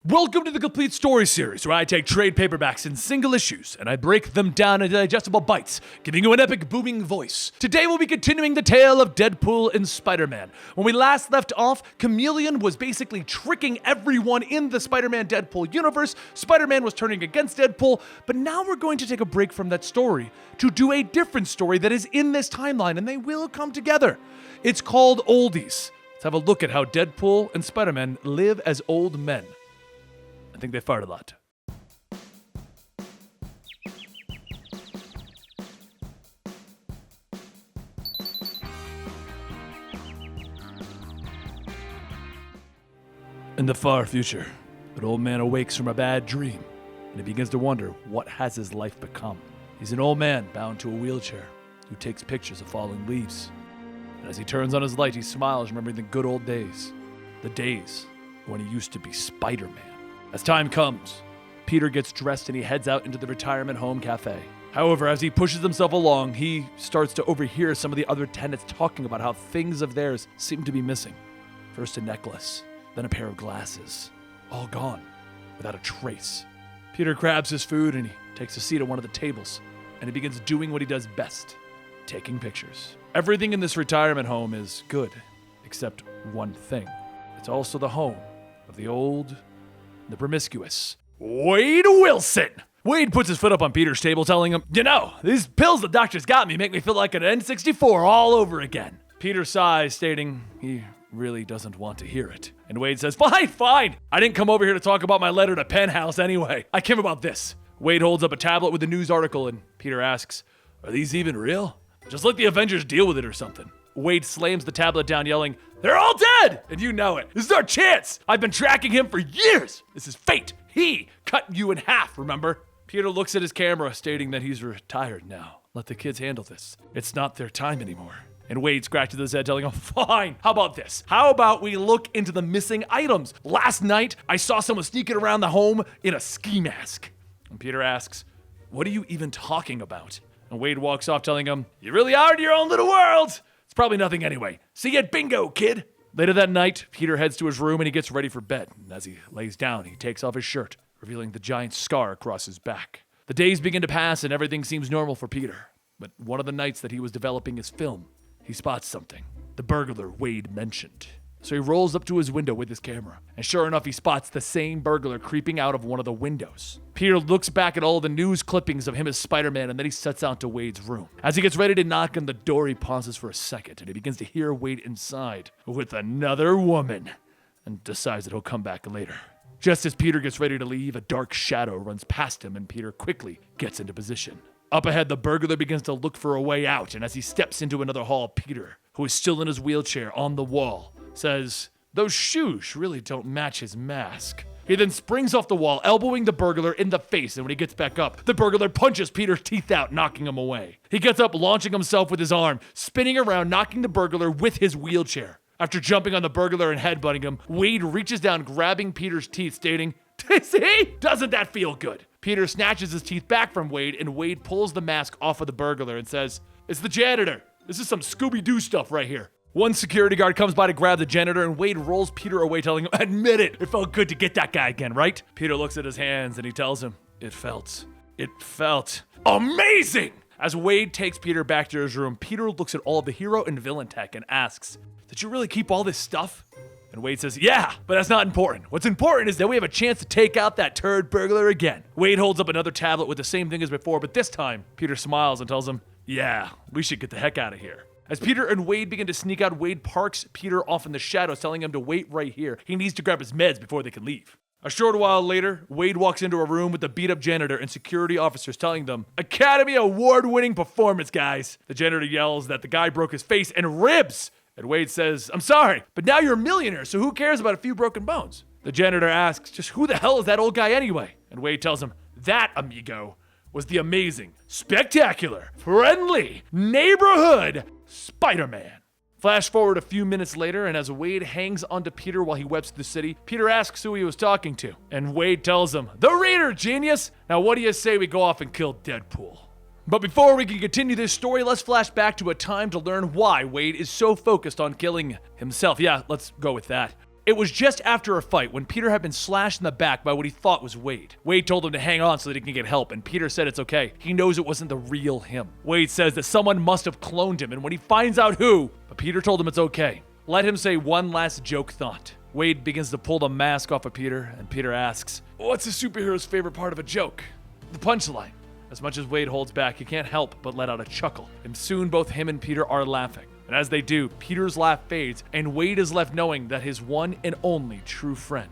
Welcome to the Complete Story Series, where I take trade paperbacks in single issues and I break them down into digestible bites, giving you an epic, booming voice. Today we'll be continuing the tale of Deadpool and Spider-Man. When we last left off, Chameleon was basically tricking everyone in the Spider-Man Deadpool universe. Spider-Man was turning against Deadpool, but now we're going to take a break from that story to do a different story that is in this timeline, and they will come together. It's called Oldies. Let's have a look at how Deadpool and Spider-Man live as old men. I think they fart a lot. In the far future, an old man awakes from a bad dream, and he begins to wonder what has his life become. He's an old man bound to a wheelchair who takes pictures of falling leaves. And as he turns on his light, he smiles, remembering the good old days. The days when he used to be Spider-Man. As time comes, Peter gets dressed and he heads out into the retirement home cafe. However, as he pushes himself along, he starts to overhear some of the other tenants talking about how things of theirs seem to be missing. First a necklace, then a pair of glasses, all gone, without a trace. Peter grabs his food and he takes a seat at one of the tables, and he begins doing what he does best, taking pictures. Everything in this retirement home is good, except one thing. It's also the home of the old, the promiscuous Wade Wilson. Wade puts his foot up on Peter's table, telling him, "You know, these pills the doctor's got me make me feel like an N64 all over again." Peter sighs, stating he really doesn't want to hear it. And Wade says, Fine. I didn't come over here to talk about my letter to Penthouse anyway. I came about this." Wade holds up a tablet with a news article, and Peter asks, "Are these even real? Just let the Avengers deal with it or something." Wade slams the tablet down, yelling, "They're all dead! And you know it. This is our chance! I've been tracking him for years! This is fate! He cut you in half, remember?" Peter looks at his camera, stating that he's retired now. Let the kids handle this. It's not their time anymore. And Wade scratches his head, telling him, "Fine, how about this? How about we look into the missing items? Last night, I saw someone sneaking around the home in a ski mask." And Peter asks, "What are you even talking about?" And Wade walks off, telling him, "You really are in your own little world. It's probably nothing anyway. See you at bingo, kid." Later that night, Peter heads to his room and he gets ready for bed. And as he lays down, he takes off his shirt, revealing the giant scar across his back. The days begin to pass and everything seems normal for Peter. But one of the nights that he was developing his film, he spots something. The burglar Wade mentioned. So he rolls up to his window with his camera. And sure enough, he spots the same burglar creeping out of one of the windows. Peter looks back at all the news clippings of him as Spider-Man, and then he sets out to Wade's room. As he gets ready to knock on the door, he pauses for a second, and he begins to hear Wade inside with another woman, and decides that he'll come back later. Just as Peter gets ready to leave, a dark shadow runs past him, and Peter quickly gets into position. Up ahead, the burglar begins to look for a way out, and as he steps into another hall, Peter, who is still in his wheelchair on the wall, says, "Those shoes really don't match his mask." He then springs off the wall, elbowing the burglar in the face, and when he gets back up, the burglar punches Peter's teeth out, knocking him away. He gets up, launching himself with his arm, spinning around, knocking the burglar with his wheelchair. After jumping on the burglar and headbutting him, Wade reaches down, grabbing Peter's teeth, stating, "See? Doesn't that feel good?" Peter snatches his teeth back from Wade, and Wade pulls the mask off of the burglar and says, "It's the janitor. This is some Scooby-Doo stuff right here." One security guard comes by to grab the janitor, and Wade rolls Peter away, telling him, "Admit it, it felt good to get that guy again, right?" Peter looks at his hands, and he tells him, It felt amazing!" As Wade takes Peter back to his room, Peter looks at all of the hero and villain tech and asks, "Did you really keep all this stuff?" And Wade says, "Yeah, but that's not important. What's important is that we have a chance to take out that turd burglar again." Wade holds up another tablet with the same thing as before, but this time, Peter smiles and tells him, "Yeah, we should get the heck out of here." As Peter and Wade begin to sneak out, Wade parks Peter off in the shadows, telling him to wait right here. He needs to grab his meds before they can leave. A short while later, Wade walks into a room with the beat-up janitor and security officers, telling them, "Academy Award-winning performance, guys." The janitor yells that the guy broke his face and ribs. And Wade says, "I'm sorry, but now you're a millionaire, so who cares about a few broken bones?" The janitor asks, "Just who the hell is that old guy anyway?" And Wade tells him, "That, amigo, was the amazing, spectacular, friendly, neighborhood Spider-Man." Flash forward a few minutes later, and as Wade hangs onto Peter while he webs the city, Peter asks who he was talking to. And Wade tells him, "The Reader, genius! Now what do you say we go off and kill Deadpool?" But before we can continue this story, let's flash back to a time to learn why Wade is so focused on killing himself. Yeah, let's go with that. It was just after a fight when Peter had been slashed in the back by what he thought was Wade. Wade told him to hang on so that he can get help, and Peter said it's okay. He knows it wasn't the real him. Wade says that someone must have cloned him, and when he finds out who, but Peter told him it's okay. Let him say one last joke thought. Wade begins to pull the mask off of Peter, and Peter asks, "What's a superhero's favorite part of a joke?" The punchline. As much as Wade holds back, he can't help but let out a chuckle, and soon both him and Peter are laughing. And as they do, Peter's laugh fades, and Wade is left knowing that his one and only true friend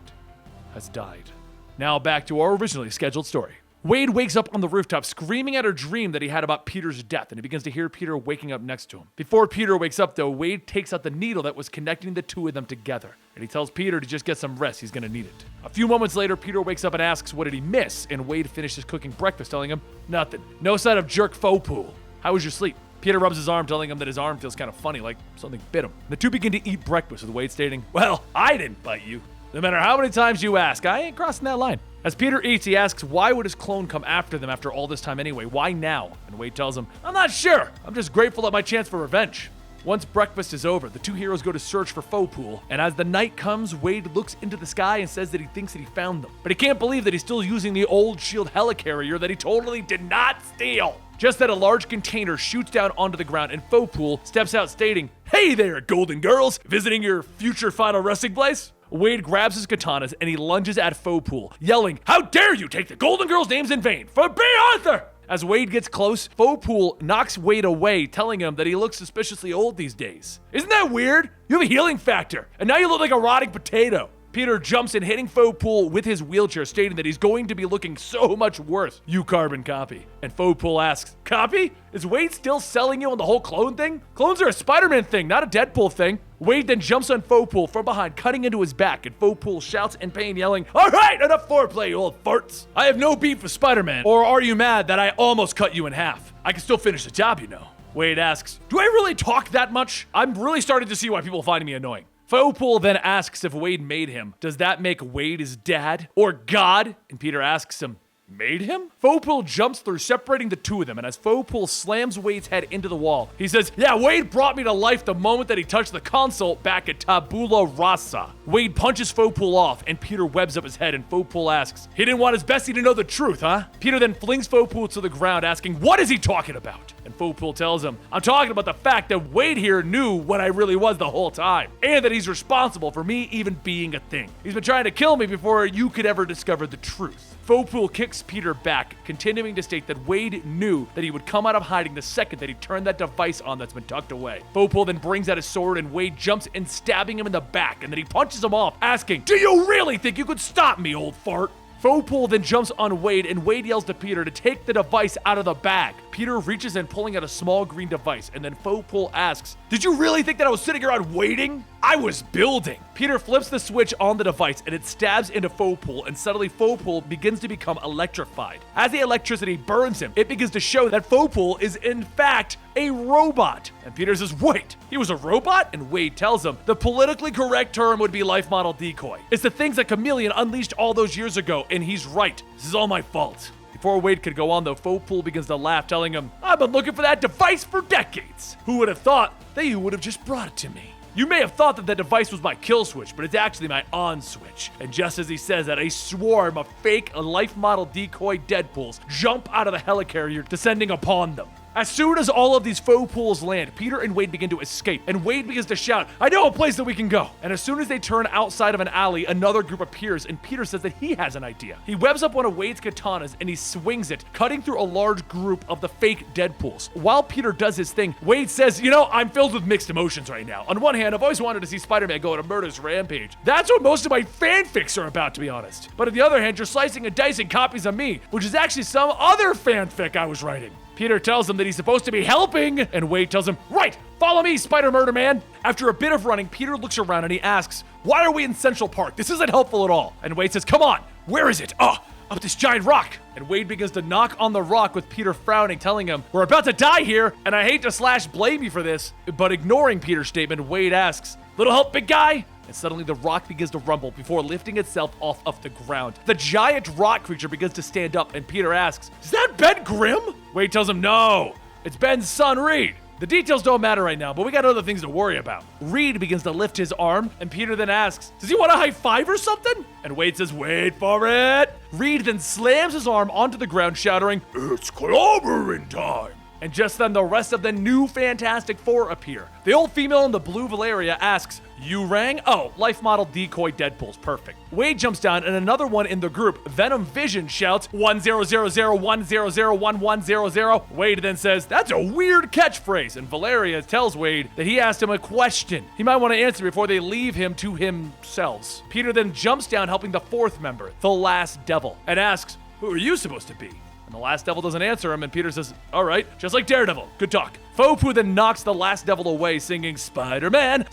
has died. Now back to our originally scheduled story. Wade wakes up on the rooftop screaming at a dream that he had about Peter's death, and he begins to hear Peter waking up next to him. Before Peter wakes up, though, Wade takes out the needle that was connecting the two of them together, and he tells Peter to just get some rest. He's gonna need it. A few moments later, Peter wakes up and asks what did he miss, and Wade finishes cooking breakfast, telling him, "Nothing. No sign of jerk faux pool. How was your sleep?" Peter rubs his arm, telling him that his arm feels kind of funny, like something bit him. The two begin to eat breakfast, with Wade stating, "Well, I didn't bite you. No matter how many times you ask, I ain't crossing that line." As Peter eats, he asks why would his clone come after them after all this time anyway? Why now? And Wade tells him, "I'm not sure. I'm just grateful at my chance for revenge." Once breakfast is over, the two heroes go to search for faux pool, and as the night comes, Wade looks into the sky and says that he thinks that he found them. But he can't believe that he's still using the old SHIELD helicarrier that he totally did not steal. Just then, a large container shoots down onto the ground, and faux pool steps out stating, "Hey there, Golden Girls! Visiting your future final resting place?" Wade grabs his katanas and he lunges at faux pool, yelling, "How dare you take the Golden Girls' names in vain for B. Arthur!" As Wade gets close, faux pool knocks Wade away, telling him that he looks suspiciously old these days. "Isn't that weird? You have a healing factor, and now you look like a rotting potato." Peter jumps in, hitting faux pool with his wheelchair, stating that he's going to be looking so much worse. "You carbon copy." And faux pool asks, "Copy? Is Wade still selling you on the whole clone thing? Clones are a Spider-Man thing, not a Deadpool thing." Wade then jumps on faux pool from behind, cutting into his back, and faux pool shouts in pain, yelling, "All right, enough foreplay, you old farts. I have no beef with Spider-Man, or are you mad that I almost cut you in half? I can still finish the job, you know." Wade asks, "Do I really talk that much? I'm really starting to see why people find me annoying." Faux pool then asks if Wade made him. Does that make Wade his dad? Or God? And Peter asks him, "Made him?" Faux pool jumps through, separating the two of them, and as faux pool slams Wade's head into the wall, he says, "Yeah, Wade brought me to life the moment that he touched the console back at Tabula Rasa." Wade punches faux pool off, and Peter webs up his head, and faux pool asks, "He didn't want his bestie to know the truth, huh?" Peter then flings faux pool to the ground, asking, "What is he talking about?" And faux pool tells him, "I'm talking about the fact that Wade here knew what I really was the whole time, and that he's responsible for me even being a thing. He's been trying to kill me before you could ever discover the truth." Faux pool kicks Peter back, continuing to state that Wade knew that he would come out of hiding the second that he turned that device on that's been tucked away. Faux pool then brings out his sword, and Wade jumps in, stabbing him in the back, and then he punches him off, asking, "Do you really think you could stop me, old fart?" Faux pool then jumps on Wade, and Wade yells to Peter to take the device out of the bag. Peter reaches in, pulling out a small green device, and then faux pool asks, "Did you really think that I was sitting around waiting? I was building." Peter flips the switch on the device, and it stabs into faux pool, and suddenly faux pool begins to become electrified. As the electricity burns him, it begins to show that faux pool is in fact a robot. And Peter says, "Wait, he was a robot?" And Wade tells him the politically correct term would be life model decoy. It's the things that Chameleon unleashed all those years ago, and he's right. This is all my fault. Before Wade could go on, though, faux pool begins to laugh, telling him, "I've been looking for that device for decades. Who would have thought that you would have just brought it to me? You may have thought that the device was my kill switch, but it's actually my on switch." And just as he says that, a swarm of fake life model decoy Deadpools jump out of the helicarrier, descending upon them. As soon as all of these faux pools land, Peter and Wade begin to escape, and Wade begins to shout, "I know a place that we can go." And as soon as they turn outside of an alley, another group appears, and Peter says that he has an idea. He webs up one of Wade's katanas, and he swings it, cutting through a large group of the fake Deadpools. While Peter does his thing, Wade says, "You know, I'm filled with mixed emotions right now. On one hand, I've always wanted to see Spider-Man go on a murderous rampage. That's what most of my fanfics are about, to be honest. But on the other hand, you're slicing and dicing copies of me, which is actually some other fanfic I was writing." Peter tells him that he's supposed to be helping, and Wade tells him, "Right, follow me, Spider-Murder Man." After a bit of running, Peter looks around and he asks, "Why are we in Central Park? This isn't helpful at all." And Wade says, "Come on, where is it? Up this giant rock." And Wade begins to knock on the rock, with Peter frowning, telling him, "We're about to die here, and I hate to blame you for this." But ignoring Peter's statement, Wade asks, "Little help, big guy?" And suddenly the rock begins to rumble before lifting itself off of the ground. The giant rock creature begins to stand up, and Peter asks, "Is that Ben Grimm?" Wade tells him, "No, it's Ben's son Reed." The details don't matter right now, but we got other things to worry about. Reed begins to lift his arm, and Peter then asks, does he want a high five or something? And Wade says, wait for it. Reed then slams his arm onto the ground, shouting, it's clobbering time. And just then, the rest of the new Fantastic Four appear. The old female in the blue Valeria asks, you rang? Oh, life model decoy Deadpool's perfect. Wade jumps down, and another one in the group, Venom Vision, shouts 10001001001100. Wade then says, that's a weird catchphrase, and Valeria tells Wade that he asked him a question he might want to answer before they leave him to himself. Peter then jumps down, helping the fourth member, the Last Devil, and asks, who are you supposed to be? And the Last Devil doesn't answer him, and Peter says, all right, just like Daredevil, good talk. Fopu then knocks the Last Devil away, singing, Spider-Man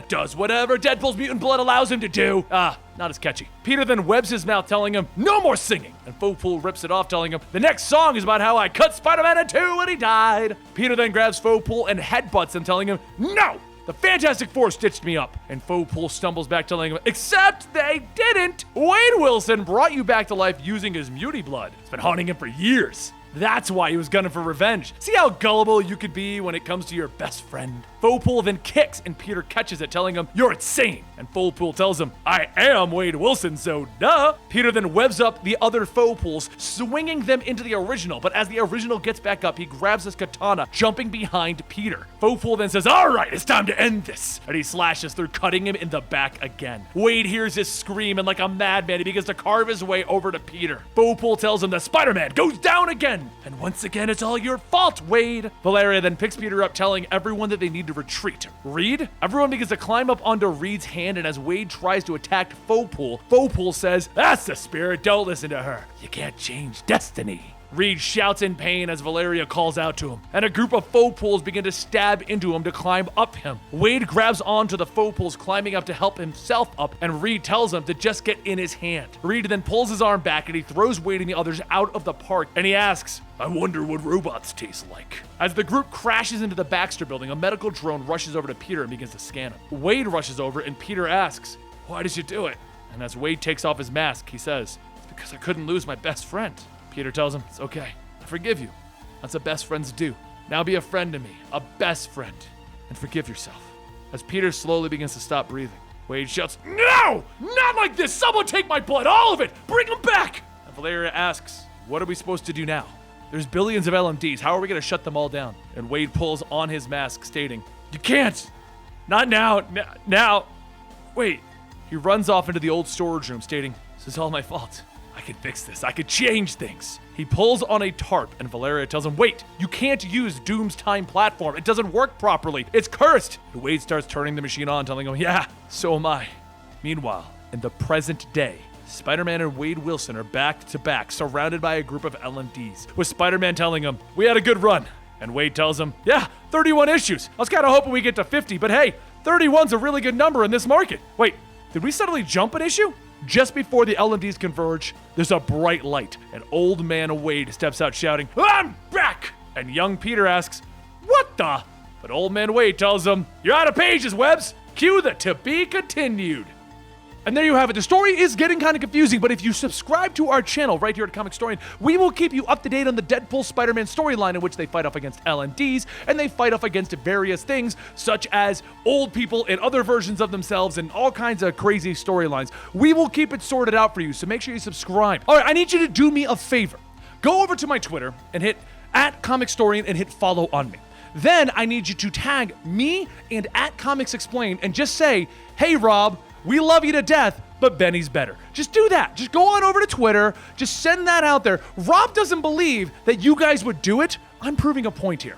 does whatever Deadpool's mutant blood allows him to do. Not as catchy. Peter then webs his mouth, telling him, no more singing. And Fopu rips it off, telling him, the next song is about how I cut Spider-Man in two and he died. Peter then grabs Fopu and headbutts him, telling him, no! The Fantastic Four stitched me up. And Fopu stumbles back, telling him, except they didn't. Wade Wilson brought you back to life using his muty blood. It's been haunting him for years. That's why he was gunning for revenge. See how gullible you could be when it comes to your best friend? Fopu then kicks, and Peter catches it, telling him, you're insane. And Fopu tells him, I am Wade Wilson, so duh. Peter then webs up the other Fopus, swinging them into the original, but as the original gets back up, he grabs his katana, jumping behind Peter. Fopu then says, all right, it's time to end this. And he slashes through, cutting him in the back again. Wade hears his scream, and like a madman, he begins to carve his way over to Peter. Fopu tells him that Spider-Man goes down again. And once again, it's all your fault, Wade. Valeria then picks Peter up, telling everyone that they need to retreat. Reed? Everyone begins to climb up onto Reed's hand, and as Wade tries to attack Fopu says, that's the spirit, don't listen to her. You can't change destiny. Reed shouts in pain as Valeria calls out to him, and a group of Fopus begin to stab into him to climb up him. Wade grabs onto the Fopus climbing up to help himself up, and Reed tells him to just get in his hand. Reed then pulls his arm back, and he throws Wade and the others out of the park, and he asks, I wonder what robots taste like. As the group crashes into the Baxter building, a medical drone rushes over to Peter and begins to scan him. Wade rushes over, and Peter asks, why did you do it? And as Wade takes off his mask, he says, it's because I couldn't lose my best friend. Peter tells him, it's okay, I forgive you. That's what best friends do. Now be a friend to me, a best friend, and forgive yourself. As Peter slowly begins to stop breathing, Wade shouts, no! Not like this! Someone take my blood, all of it! Bring him back! And Valeria asks, what are we supposed to do now? There's billions of LMDs, how are we gonna shut them all down? And Wade pulls on his mask, stating, you can't! Not now, now! Wait. He runs off into the old storage room, stating, this is all my fault. I could fix this. I could change things. He pulls on a tarp, and Valeria tells him, wait, you can't use Doom's time platform. It doesn't work properly. It's cursed. And Wade starts turning the machine on, telling him, yeah, so am I. Meanwhile, in the present day, Spider-Man and Wade Wilson are back to back, surrounded by a group of LMDs, with Spider-Man telling him, we had a good run. And Wade tells him, yeah, 31 issues. I was kind of hoping we get to 50, but hey, 31's a really good number in this market. Wait, did we suddenly jump an issue? Just before the LMDs converge, there's a bright light, and old man Wade steps out shouting, I'm back! And young Peter asks, what the? But old man Wade tells him, you're out of pages, Webbs. Cue the to be continued. And there you have it. The story is getting kind of confusing, but if you subscribe to our channel right here at Comicstorian, we will keep you up to date on the Deadpool Spider-Man storyline in which they fight off against LMDs, and they fight off against various things, such as old people and other versions of themselves and all kinds of crazy storylines. We will keep it sorted out for you, so make sure you subscribe. All right, I need you to do me a favor. Go over to my Twitter and hit @Comicstorian and hit follow on me. Then I need you to tag me and @ComicsExplained and just say, hey, Rob, we love you to death, but Benny's better. Just do that. Just go on over to Twitter. Just send that out there. Rob doesn't believe that you guys would do it. I'm proving a point here.